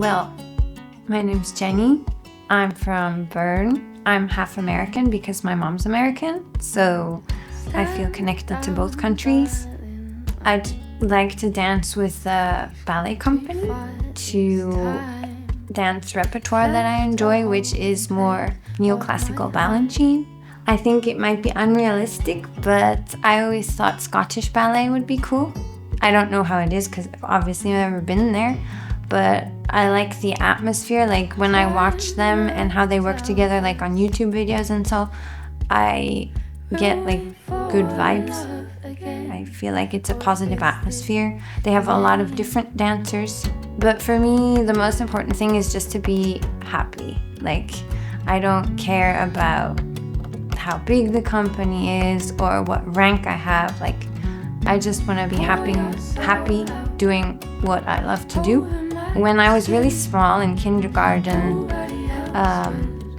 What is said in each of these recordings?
Well, my name's Jenny. I'm from Bern. I'm half American because my mom's American, so I feel connected to both countries. I'd like to dance with a ballet company to dance repertoire that I enjoy, which is more neoclassical Balanchine. I think it might be unrealistic, but I always thought Scottish ballet would be cool. I don't know how it is because obviously I've never been there, but I like the atmosphere, like when I watch them and how they work together, like on YouTube videos and so, I get like good vibes. I feel like it's a positive atmosphere. They have a lot of different dancers, but for me, the most important thing is just to be happy. Like, I don't care about how big the company is or what rank I have. Like, I just want to be happy doing what I love to do. When I was really small in kindergarten,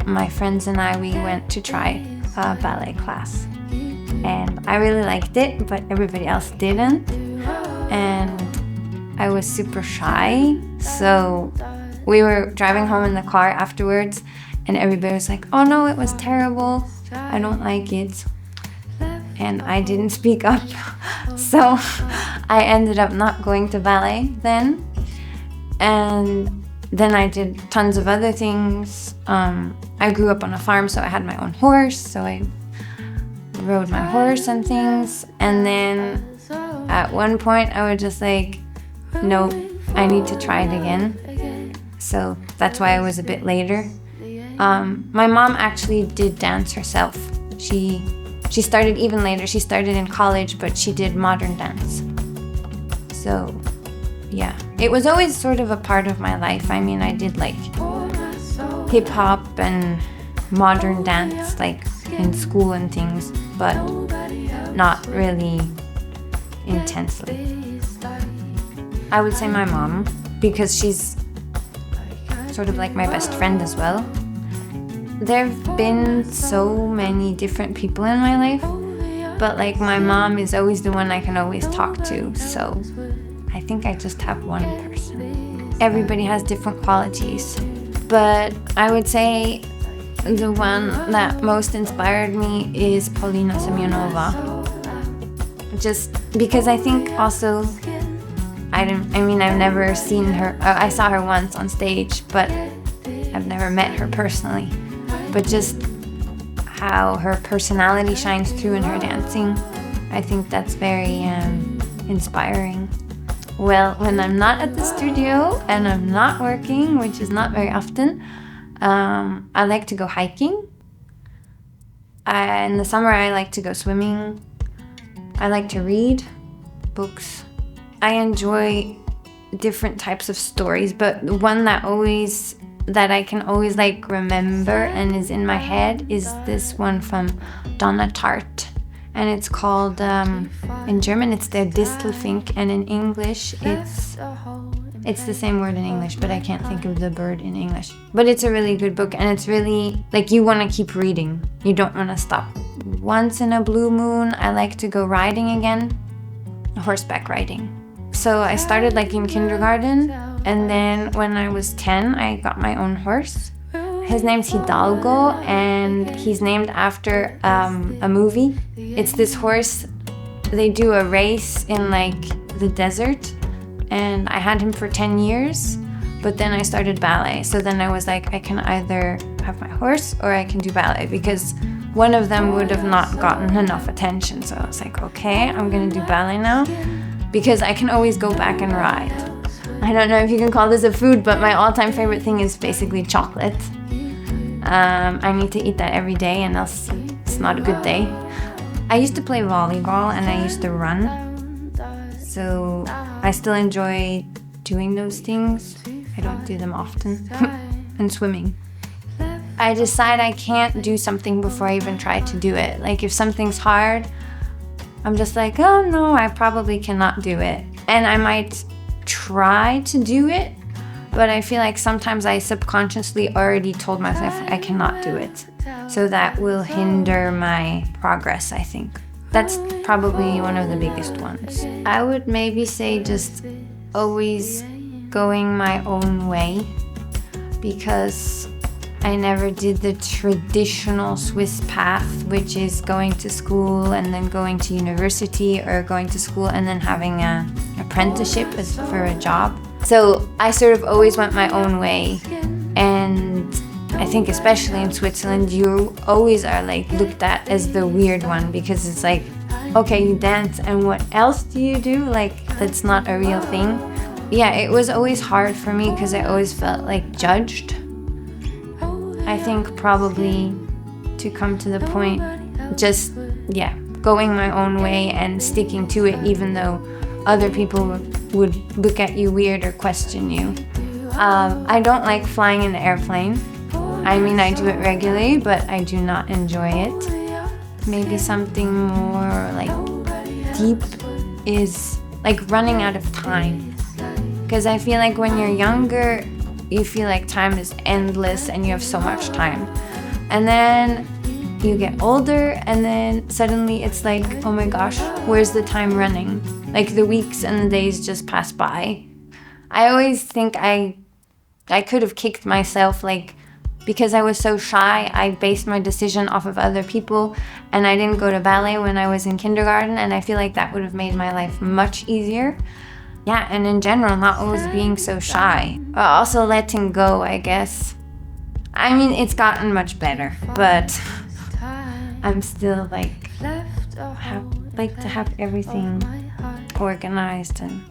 my friends and I, we went to try a ballet class. And I really liked it, but everybody else didn't. And I was super shy. So we were driving home in the car afterwards, and everybody was like, "Oh no, it was terrible. I don't like it." And I didn't speak up. So I ended up not going to ballet then. And then I did tons of other things. I grew up on a farm, so I had my own horse. So I rode my horse and things. And then at one point I was just like, no, I need to try it again. So that's why I was a bit later. My mom actually did dance herself. She started even later. She started in college, but she did modern dance. So yeah, it was always sort of a part of my life. I mean, I did like hip hop and modern dance like in school and things, but not really intensely. I would say my mom, because she's sort of like my best friend as well. There have been so many different people in my life, but like my mom is always the one I can always talk to, so I think I just have one person. Everybody has different qualities, but I would say the one that most inspired me is Polina Semyonova. Just because I think also, I've never seen her, I saw her once on stage, but I've never met her personally. But just how her personality shines through in her dancing, I think that's very inspiring. Well, when I'm not at the studio and I'm not working, which is not very often, I like to go hiking. In the summer, I like to go swimming. I like to read books. I enjoy different types of stories, but the one that I can always like remember and is in my head is this one from Donna Tartt. And it's called, in German it's Der Distelfink, and in English it's the same word in English, but I can't think of the bird in English. But it's a really good book, and it's really, like, you want to keep reading. You don't want to stop. Once in a blue moon, I like to go riding again, horseback riding. So I started like in kindergarten, and then when I was 10, I got my own horse. His name's Hidalgo, and he's named after a movie. It's this horse, they do a race in like the desert, and I had him for 10 years, but then I started ballet. So then I was like, I can either have my horse or I can do ballet, because one of them would have not gotten enough attention. So I was like, okay, I'm gonna do ballet now, because I can always go back and ride. I don't know if you can call this a food, but my all-time favorite thing is basically chocolate. I need to eat that every day, and else it's not a good day. I used to play volleyball and I used to run, so I still enjoy doing those things. I don't do them often. And swimming. I decide I can't do something before I even try to do it. Like if something's hard, I'm just like, oh no, I probably cannot do it. And I might try to do it, but I feel like sometimes I subconsciously already told myself I cannot do it. So that will hinder my progress, I think. That's probably one of the biggest ones. I would maybe say just always going my own way because I never did the traditional Swiss path, which is going to school and then going to university, or going to school and then having an apprenticeship as for a job. So I sort of always went my own way, and I think especially in Switzerland you always are like looked at as the weird one, because it's like, okay, you dance and what else do you do? Like, that's not a real thing. Yeah, it was always hard for me because I always felt like judged. I think probably to come to the point, just, going my own way and sticking to it even though other people would look at you weird or question you. I don't like flying in an airplane. I mean, I do it regularly, but I do not enjoy it. Maybe something more like deep is like running out of time. Because I feel like when you're younger, you feel like time is endless and you have so much time. And then you get older and then suddenly it's like, oh my gosh, where's the time running? Like the weeks and the days just pass by. I always think I could have kicked myself, like, because I was so shy, I based my decision off of other people, and I didn't go to ballet when I was in kindergarten, and I feel like that would have made my life much easier. Yeah, and in general, not always being so shy. Also letting go, I guess. I mean, it's gotten much better, but I'm still like to have everything organized. And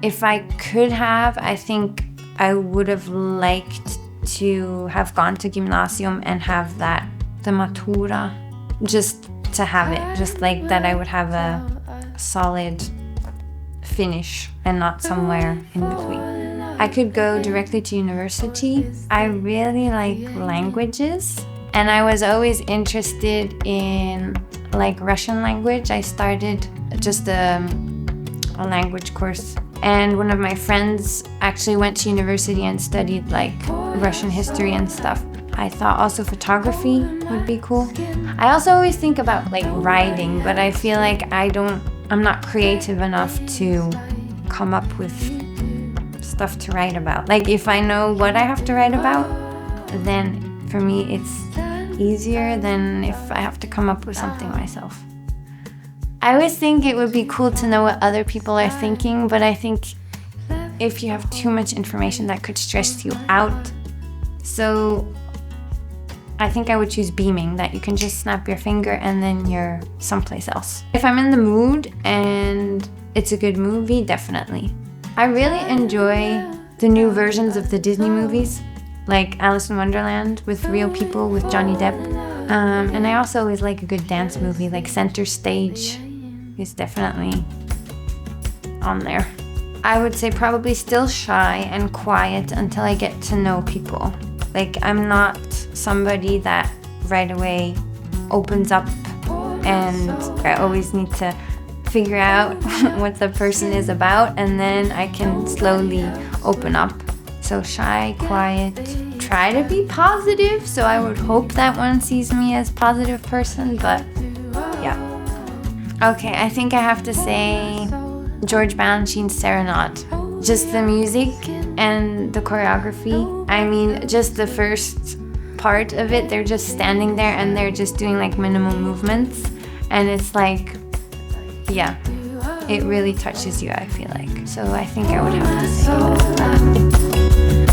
if I could have, I think I would have liked to have gone to gymnasium and have the matura, just to have it, just like that I would have a solid finish and not somewhere in between. I could go directly to university. I really like languages, and I was always interested in like Russian language. I started just a language course, and one of my friends actually went to university and studied like Russian history and stuff. I thought also photography would be cool. I also always think about like writing, but I feel like I'm not creative enough to come up with stuff to write about. Like if I know what I have to write about, then for me it's easier than if I have to come up with something myself. I always think it would be cool to know what other people are thinking, but I think if you have too much information that could stress you out. So I think I would choose beaming, that you can just snap your finger and then you're someplace else. If I'm in the mood and it's a good movie, definitely. I really enjoy the new versions of the Disney movies, like Alice in Wonderland with real people with Johnny Depp. And I also always like a good dance movie, like Center Stage is definitely on there. I would say probably still shy and quiet until I get to know people. Like, I'm not somebody that right away opens up, and I always need to figure out what the person is about, and then I can slowly open up. So shy, quiet, try to be positive, so I would hope that one sees me as a positive person, but yeah. Okay, I think I have to say George Balanchine's Serenade. Just the music and the choreography. I mean, just the first part of it, they're just standing there and they're just doing like minimal movements. And it's like, yeah, it really touches you, I feel like. So I think I would have to say that.